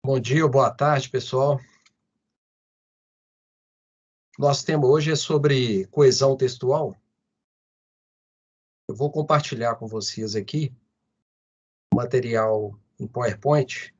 Bom dia ou boa tarde, pessoal. Nosso tema hoje é sobre coesão textual. Eu vou compartilhar com vocês aqui o material em PowerPoint.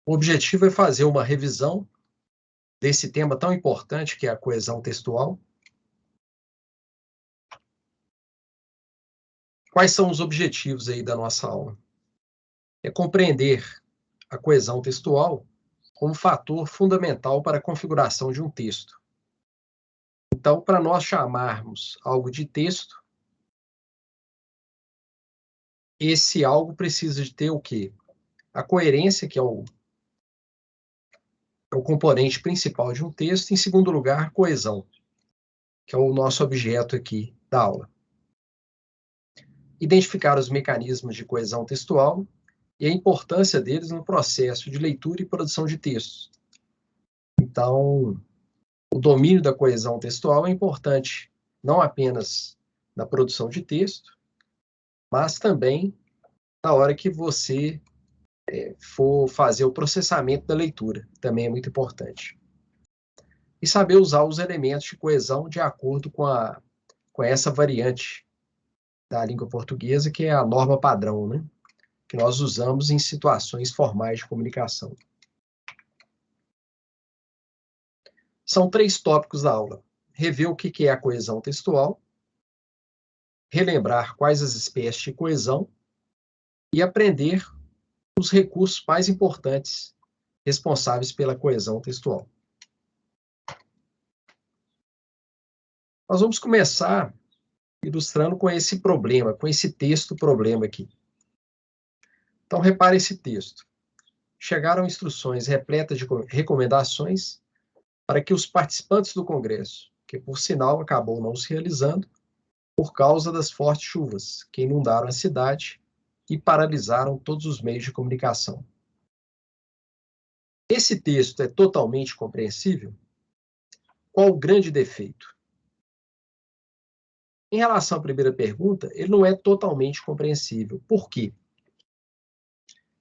O objetivo é fazer uma revisão desse tema tão importante que é a coesão textual. Quais são os objetivos aí da nossa aula? É compreender a coesão textual como fator fundamental para a configuração de um texto. Então, para nós chamarmos algo de texto, esse algo precisa de ter o quê? A coerência, que é o componente principal de um texto. Em segundo lugar, coesão, que é o nosso objeto aqui da aula. Identificar os mecanismos de coesão textual e a importância deles no processo de leitura e produção de textos. Então, o domínio da coesão textual é importante não apenas na produção de texto, mas também na hora que você for fazer o processamento da leitura, também é muito importante. E saber usar os elementos de coesão de acordo com essa variante da língua portuguesa, que é a norma padrão, né? Que nós usamos em situações formais de comunicação. São 3 tópicos da aula. Rever o que é a coesão textual, relembrar quais as espécies de coesão e aprender os recursos mais importantes responsáveis pela coesão textual. Nós vamos começar ilustrando com esse problema, com esse texto problema aqui. Então, repare esse texto. Chegaram instruções repletas de recomendações para que os participantes do Congresso, que por sinal acabou não se realizando, por causa das fortes chuvas que inundaram a cidade e paralisaram todos os meios de comunicação. Esse texto é totalmente compreensível? Qual o grande defeito? Em relação à primeira pergunta, ele não é totalmente compreensível. Por quê?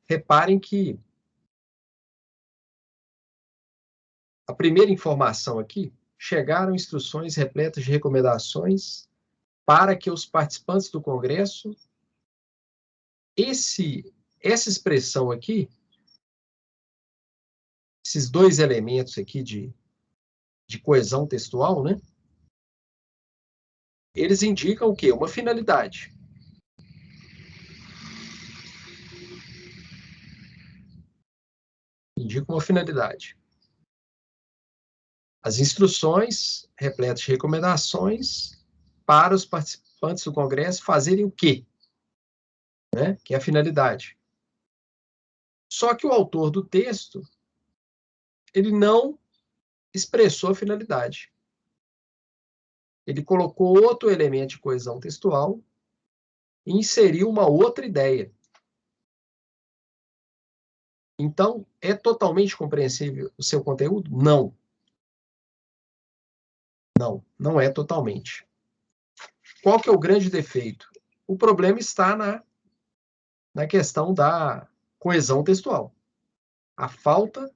Reparem que a primeira informação aqui, chegaram instruções repletas de recomendações para que os participantes do Congresso, essa expressão aqui, esses 2 elementos aqui de coesão textual, né? Eles indicam o quê? Uma finalidade. Indicam uma finalidade. As instruções repletas de recomendações para os participantes do Congresso fazerem o quê? Né? Que é a finalidade. Só que o autor do texto, ele não expressou a finalidade. Ele colocou outro elemento de coesão textual e inseriu uma outra ideia. Então, é totalmente compreensível o seu conteúdo? Não. Não, não é totalmente. Qual que é o grande defeito? O problema está na questão da coesão textual. A falta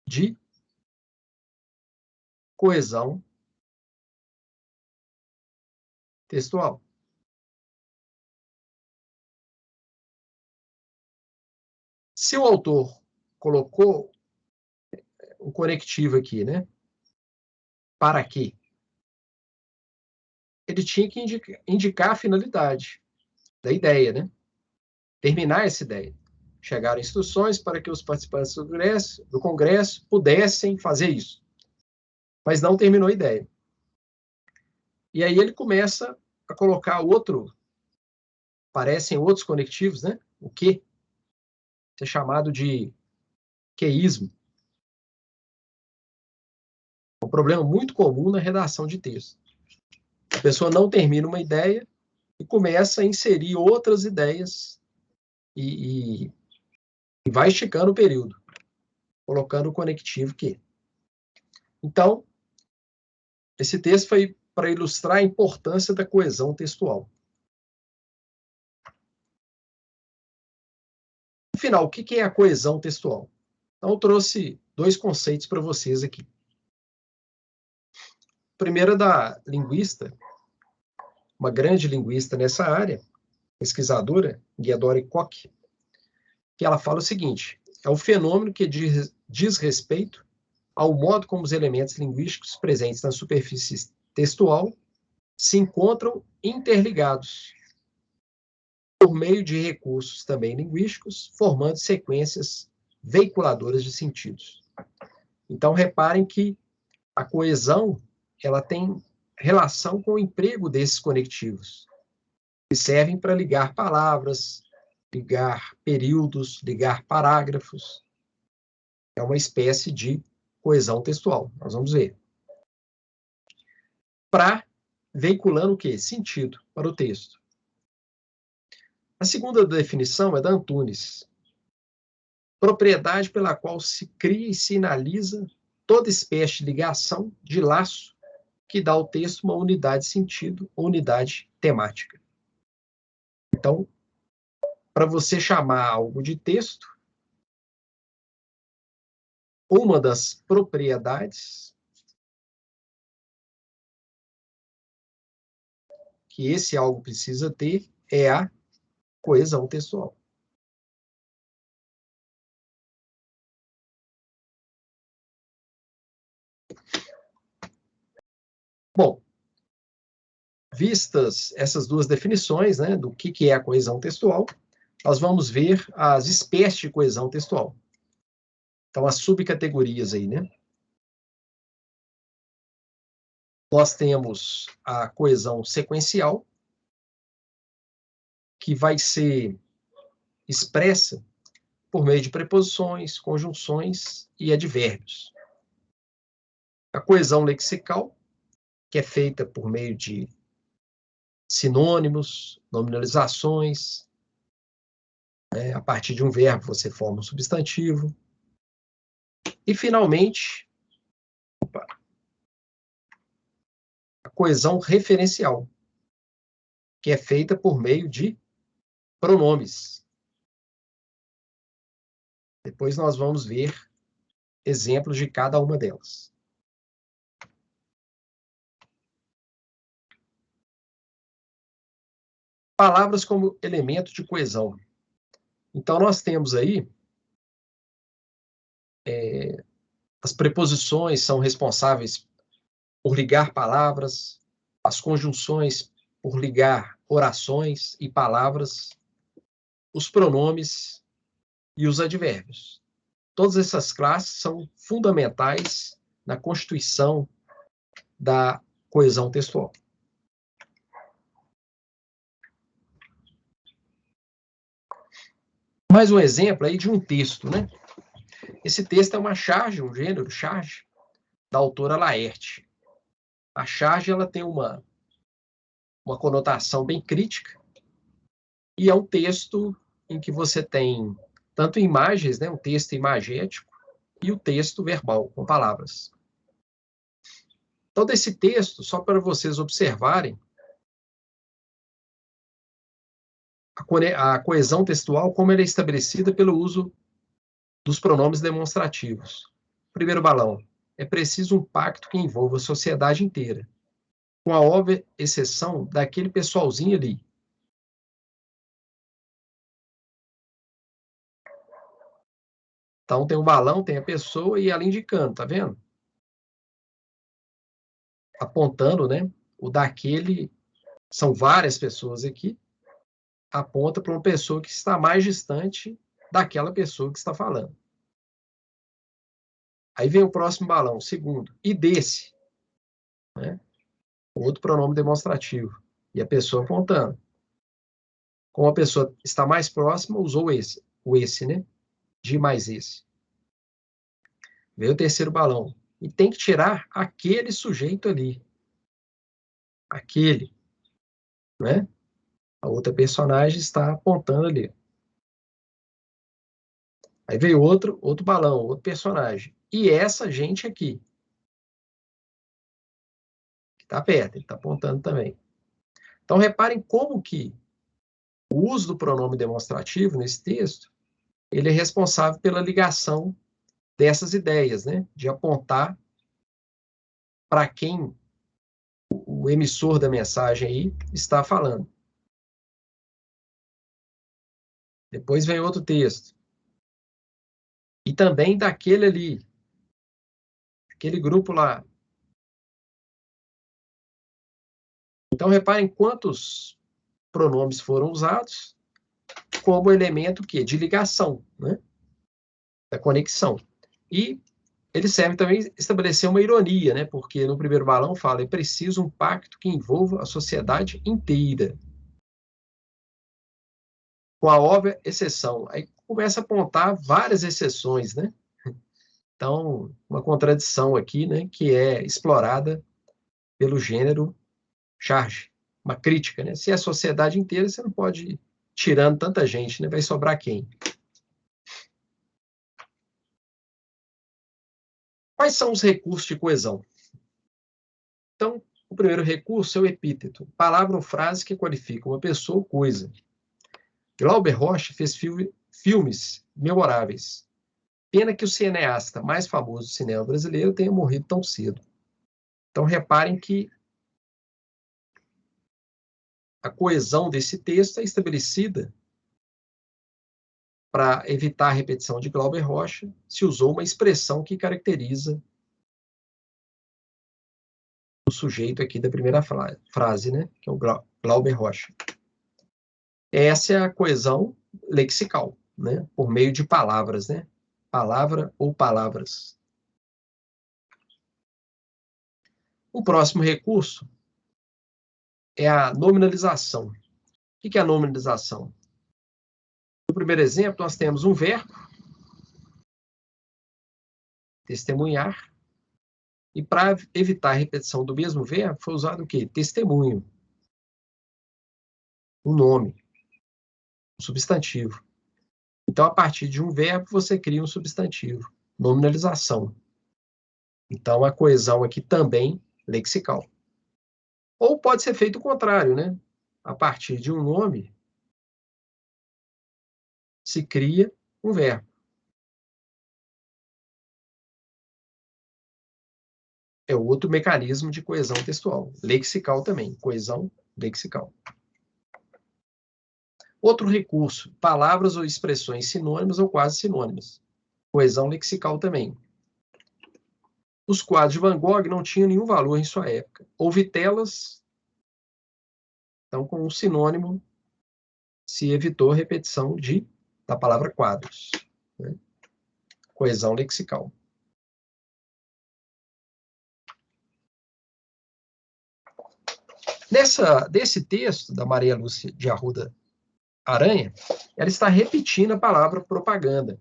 de coesão textual. Se o autor colocou um conectivo aqui, né? Para quê? Ele tinha que indicar a finalidade da ideia, né? Terminar essa ideia. Chegaram instruções para que os participantes do Congresso pudessem fazer isso. Mas não terminou a ideia. E aí ele começa a colocar parecem outros conectivos, né? O que? Isso é chamado de queísmo. É um problema muito comum na redação de texto. A pessoa não termina uma ideia e começa a inserir outras ideias e vai esticando o período, colocando o conectivo Q. Então, esse texto foi para ilustrar a importância da coesão textual. Afinal, o que é a coesão textual? Então, eu trouxe dois conceitos para vocês aqui. O primeiro é da linguista, uma grande linguista nessa área, pesquisadora, Gyadori Koch, que ela fala o seguinte: é o fenômeno que diz respeito ao modo como os elementos linguísticos presentes na superfície textual se encontram interligados por meio de recursos também linguísticos, formando sequências veiculadoras de sentidos. Então, reparem que a coesão ela tem relação com o emprego desses conectivos, que servem para ligar palavras, ligar períodos, ligar parágrafos. É uma espécie de coesão textual. Nós vamos ver. Para veiculando o quê? Sentido para o texto. A segunda definição é da Antunes. Propriedade pela qual se cria e sinaliza toda espécie de ligação, de laço, que dá ao texto uma unidade de sentido ou unidade temática. Então, para você chamar algo de texto, uma das propriedades que esse algo precisa ter é a coesão textual. Bom, vistas essas duas definições, né, do que é a coesão textual, nós vamos ver as espécies de coesão textual. Então, as subcategorias aí, né? Nós temos a coesão sequencial, que vai ser expressa por meio de preposições, conjunções e advérbios. A coesão lexical, que é feita por meio de sinônimos, nominalizações, né? A partir de um verbo você forma um substantivo. E, finalmente, a coesão referencial, que é feita por meio de pronomes. Depois nós vamos ver exemplos de cada uma delas. Palavras como elemento de coesão. Então, nós temos aí as preposições são responsáveis por ligar palavras, as conjunções por ligar orações e palavras, os pronomes e os advérbios. Todas essas classes são fundamentais na constituição da coesão textual. Mais um exemplo aí de um texto, né? Esse texto é uma charge, um gênero charge, da autora Laerte. A charge ela tem uma conotação bem crítica e é um texto em que você tem tanto imagens, né, um texto imagético, e o texto verbal, com palavras. Então, desse texto, só para vocês observarem a coesão textual, como ela é estabelecida pelo uso dos pronomes demonstrativos. Primeiro balão. É preciso um pacto que envolva a sociedade inteira, com a óbvia exceção daquele pessoalzinho ali. Então, tem um balão, tem a pessoa e ela indicando, tá vendo? Apontando, né? O daquele, são várias pessoas aqui, aponta para uma pessoa que está mais distante daquela pessoa que está falando. Aí vem o próximo balão, o segundo, e desse, né? Outro pronome demonstrativo. E a pessoa apontando. Como a pessoa está mais próxima, usou o esse, né? De mais esse. Veio o terceiro balão. e tem que tirar aquele sujeito ali. Aquele, né? A outra personagem está apontando ali. Aí veio outro balão, outro personagem. E essa gente aqui, que está perto, ele está apontando também. Então, reparem como que o uso do pronome demonstrativo nesse texto, ele é responsável pela ligação dessas ideias, né? De apontar para quem o emissor da mensagem aí está falando. Depois vem outro texto. E também daquele ali, aquele grupo lá. Então, reparem quantos pronomes foram usados como elemento que de ligação, né? Da conexão. E ele serve também estabelecer uma ironia, né? Porque no primeiro balão fala, é preciso um pacto que envolva a sociedade inteira, com a óbvia exceção. Aí começa a apontar várias exceções, né? Então, uma contradição aqui, né? Que é explorada pelo gênero charge, uma crítica, né? Se é a sociedade inteira, você não pode ir tirando tanta gente, né? Vai sobrar quem? Quais são os recursos de coesão? Então, o primeiro recurso é o epíteto, palavra ou frase que qualifica uma pessoa ou coisa. Glauber Rocha fez filmes memoráveis. Pena que o cineasta mais famoso do cinema brasileiro tenha morrido tão cedo. Então, reparem que a coesão desse texto é estabelecida para evitar a repetição de Glauber Rocha, se usou uma expressão que caracteriza o sujeito aqui da primeira frase, né? Que é o Glauber Rocha. Essa é a coesão lexical, né? Por meio de palavras, né? Palavra ou palavras. O próximo recurso é a nominalização. O que é a nominalização? No primeiro exemplo, nós temos um verbo, testemunhar, e para evitar a repetição do mesmo verbo, foi usado o quê? Testemunho. Um nome, um substantivo. Então, a partir de um verbo, você cria um substantivo. Nominalização. Então, a coesão aqui também lexical. Ou pode ser feito o contrário, né? A partir de um nome, se cria um verbo. É outro mecanismo de coesão textual. Lexical também. Coesão lexical. Outro recurso, palavras ou expressões sinônimas ou quase sinônimas. Coesão lexical também. Os quadros de Van Gogh não tinham nenhum valor em sua época. Houve telas, então com um sinônimo se evitou a repetição da palavra quadros. Né? Coesão lexical. Desse texto da Maria Lúcia de Arruda Aranha, ela está repetindo a palavra propaganda.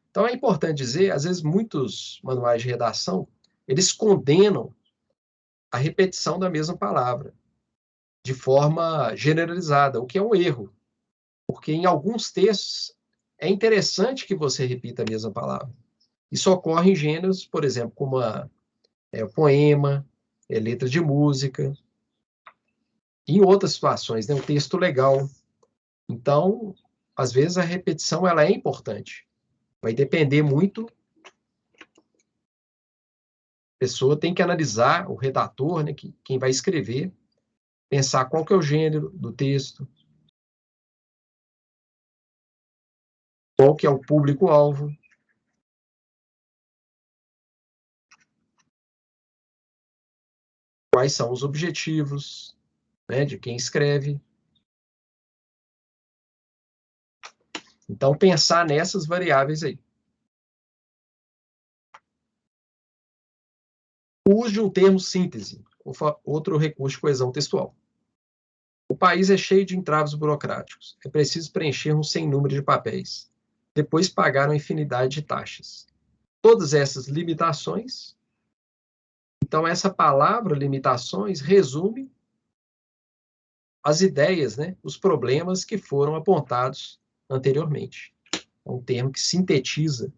Então é importante dizer, às vezes muitos manuais de redação, eles condenam a repetição da mesma palavra de forma generalizada, o que é um erro, porque em alguns textos é interessante que você repita a mesma palavra. Isso ocorre em gêneros, por exemplo, como poema, letra de música, e em outras situações, né, um texto legal. Então, às vezes a repetição ela é importante. Vai depender muito. A pessoa tem que analisar, o redator, né, quem vai escrever, pensar qual que é o gênero do texto, qual que é o público-alvo, quais são os objetivos, né, de quem escreve. Então, pensar nessas variáveis aí. O uso de um termo síntese, outro recurso de coesão textual. O país é cheio de entraves burocráticos. É preciso preencher um sem número de papéis. Depois pagar uma infinidade de taxas. Todas essas limitações Então, essa palavra, limitações, resume as ideias, né, os problemas que foram apontados anteriormente. É um termo que sintetiza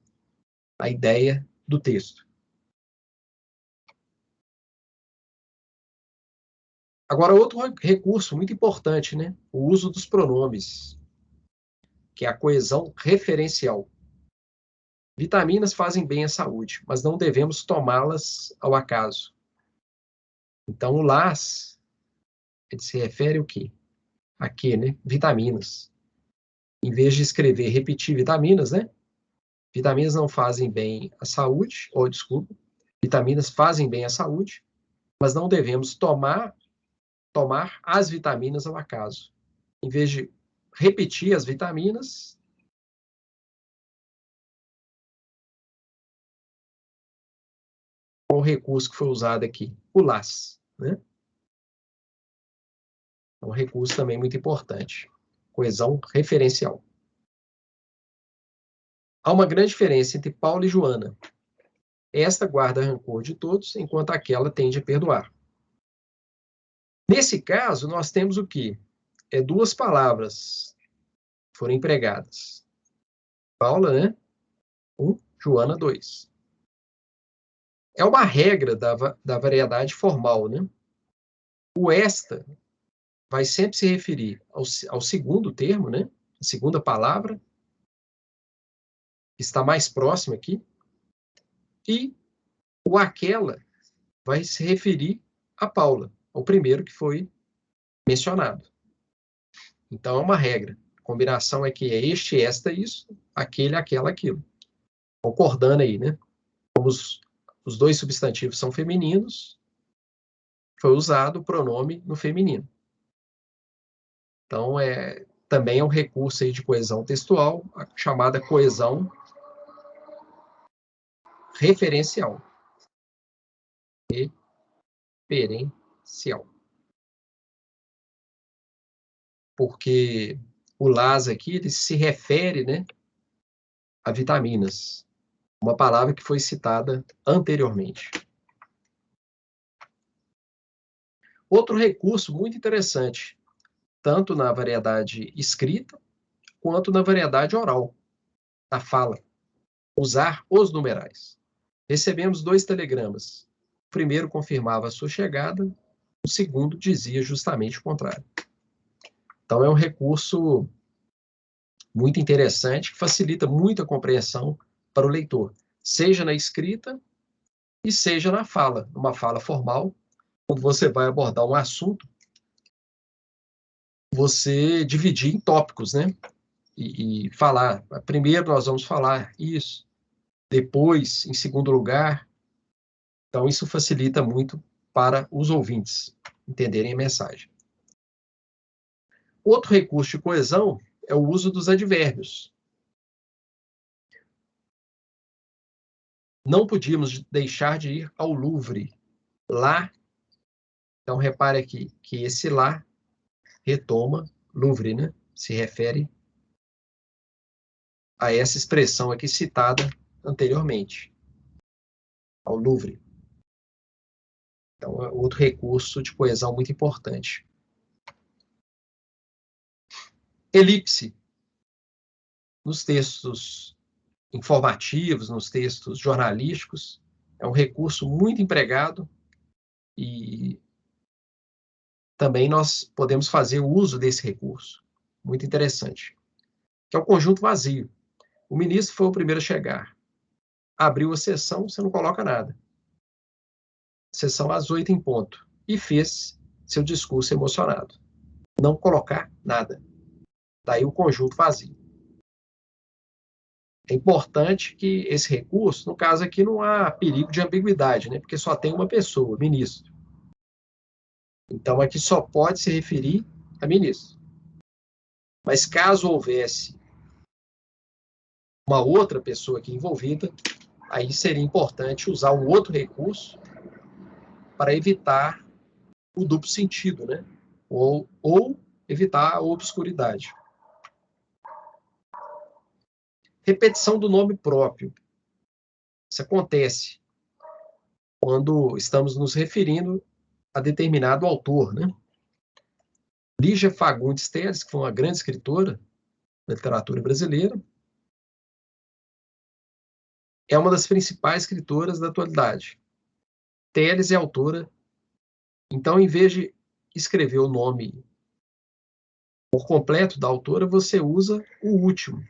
a ideia do texto. Agora, outro recurso muito importante, né, o uso dos pronomes, que é a coesão referencial. Vitaminas fazem bem à saúde, mas não devemos tomá-las ao acaso. Então, o las, ele se refere ao quê? A quê, né? Vitaminas. Em vez de escrever, repetir vitaminas, né? Vitaminas não fazem bem à saúde, ou desculpa, vitaminas fazem bem à saúde, mas não devemos tomar as vitaminas ao acaso. Em vez de repetir as vitaminas, qual o recurso que foi usado aqui? O las, né? É um recurso também muito importante. Coesão referencial. Há uma grande diferença entre Paulo e Joana. Esta guarda rancor de todos, enquanto aquela tende a perdoar. Nesse caso, nós temos o quê? Duas palavras foram empregadas. Paula, né? 1, Joana, 2. É uma regra da variedade formal, né? O esta vai sempre se referir ao segundo termo, né? A segunda palavra, que está mais próxima aqui. E o aquela vai se referir a Paula, ao primeiro que foi mencionado. Então, é uma regra. A combinação é que é este, esta, isso, aquele, aquela, aquilo. Concordando aí, né? Como os dois substantivos são femininos, foi usado o pronome no feminino. Então, também é um recurso aí de coesão textual, a chamada coesão referencial. Referencial. Porque o las aqui, ele se refere, né, a vitaminas. Uma palavra que foi citada anteriormente. Outro recurso muito interessante, tanto na variedade escrita, quanto na variedade oral, na fala. Usar os numerais. Recebemos 2 telegramas. O primeiro confirmava a sua chegada, o segundo dizia justamente o contrário. Então, é um recurso muito interessante, que facilita muito a compreensão para o leitor, seja na escrita e seja na fala, numa fala formal, quando você vai abordar um assunto, você dividir em tópicos, né? E falar, primeiro nós vamos falar isso, depois, em segundo lugar. Então, isso facilita muito para os ouvintes entenderem a mensagem. Outro recurso de coesão é o uso dos advérbios. Não podíamos deixar de ir ao Louvre. Lá, então repare aqui que esse lá retoma Louvre, né? Se refere a essa expressão aqui citada anteriormente, ao Louvre. Então, é outro recurso de coesão muito importante. Elipse. Nos textos informativos, nos textos jornalísticos, é um recurso muito empregado e também nós podemos fazer o uso desse recurso. Muito interessante. Que é o conjunto vazio. O ministro foi o primeiro a chegar. Abriu a sessão, você não coloca nada. Sessão às 8 em ponto. E fez seu discurso emocionado. Não colocar nada. Daí o conjunto vazio. É importante que esse recurso, no caso aqui, não há perigo de ambiguidade, né? Porque só tem uma pessoa, ministro. Então, aqui só pode se referir a ministro. Mas caso houvesse uma outra pessoa aqui envolvida, aí seria importante usar um outro recurso para evitar o duplo sentido, né? Ou evitar a obscuridade. Repetição do nome próprio. Isso acontece. quando estamos nos referindo a determinado autor, né? Lígia Fagundes Telles, que foi uma grande escritora da literatura brasileira, é uma das principais escritoras da atualidade. Telles é autora, então, em vez de escrever o nome por completo da autora, você usa o último.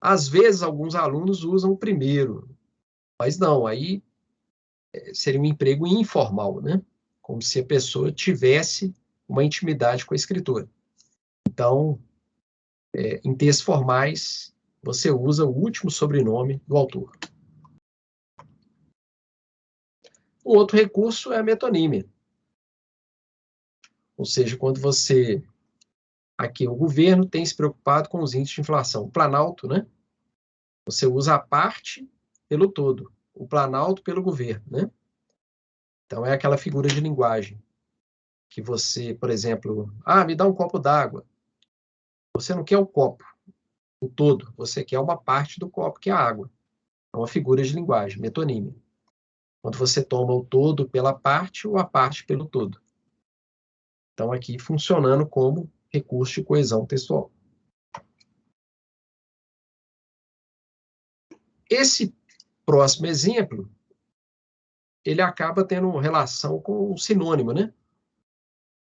Às vezes, alguns alunos usam o primeiro, mas não, aí seria um emprego informal, né? Como se a pessoa tivesse uma intimidade com a escritora. Então, em textos formais, você usa o último sobrenome do autor. Um outro recurso é a metonímia. Ou seja, quando você... Aqui, o governo tem se preocupado com os índices de inflação. O Planalto, né? Você usa a parte pelo todo. O Planalto pelo governo, né? Então, é aquela figura de linguagem que você, por exemplo, me dá um copo d'água. Você não quer o copo, o todo. Você quer uma parte do copo, que é a água. É uma figura de linguagem, metonímia. Quando você toma o todo pela parte ou a parte pelo todo. Então, aqui funcionando como recurso de coesão textual. Esse próximo exemplo, ele acaba tendo relação com o sinônimo, né?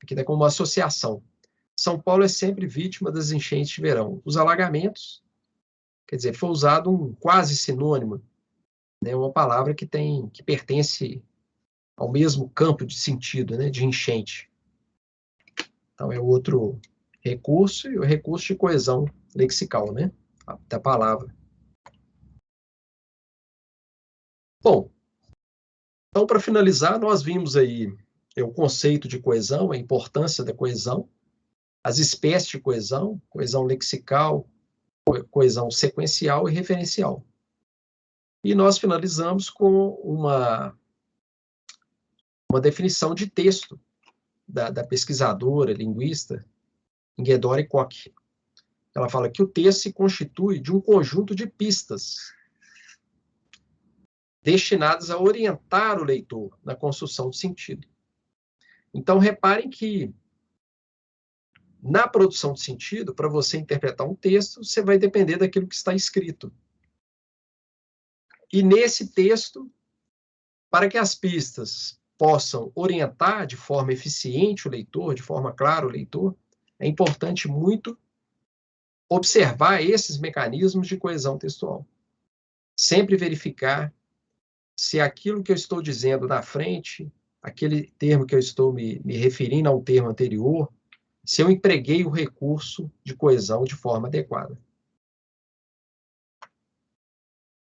Aqui é como uma associação. São Paulo é sempre vítima das enchentes de verão. Os alagamentos, quer dizer, foi usado um quase sinônimo, né? Uma palavra que pertence ao mesmo campo de sentido, né? De enchente. Então, é outro recurso, e o recurso de coesão lexical, né? Da palavra. Bom, então, para finalizar, nós vimos aí o conceito de coesão, a importância da coesão, as espécies de coesão, coesão lexical, coesão sequencial e referencial. E nós finalizamos com uma definição de texto da pesquisadora, linguista, Ingedore Koch. Ela fala que o texto se constitui de um conjunto de pistas destinadas a orientar o leitor na construção de sentido. Então, reparem que na produção de sentido, para você interpretar um texto, você vai depender daquilo que está escrito. E nesse texto, para que as pistas possam orientar de forma eficiente o leitor, de forma clara o leitor, é importante muito observar esses mecanismos de coesão textual. Sempre verificar se aquilo que eu estou dizendo na frente, aquele termo que eu estou me referindo a um termo anterior, se eu empreguei o recurso de coesão de forma adequada.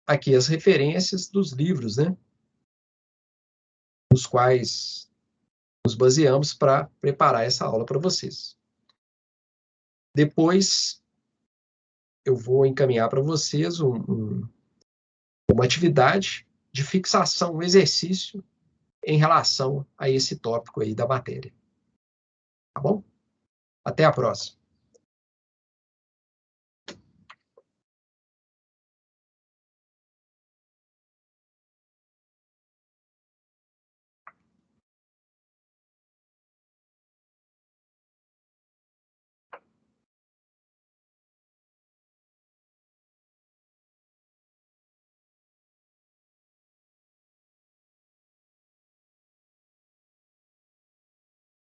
Aqui as referências dos livros, né? Nos quais nos baseamos para preparar essa aula para vocês. Depois, eu vou encaminhar para vocês uma atividade de fixação, um exercício em relação a esse tópico aí da matéria. Tá bom? Até a próxima.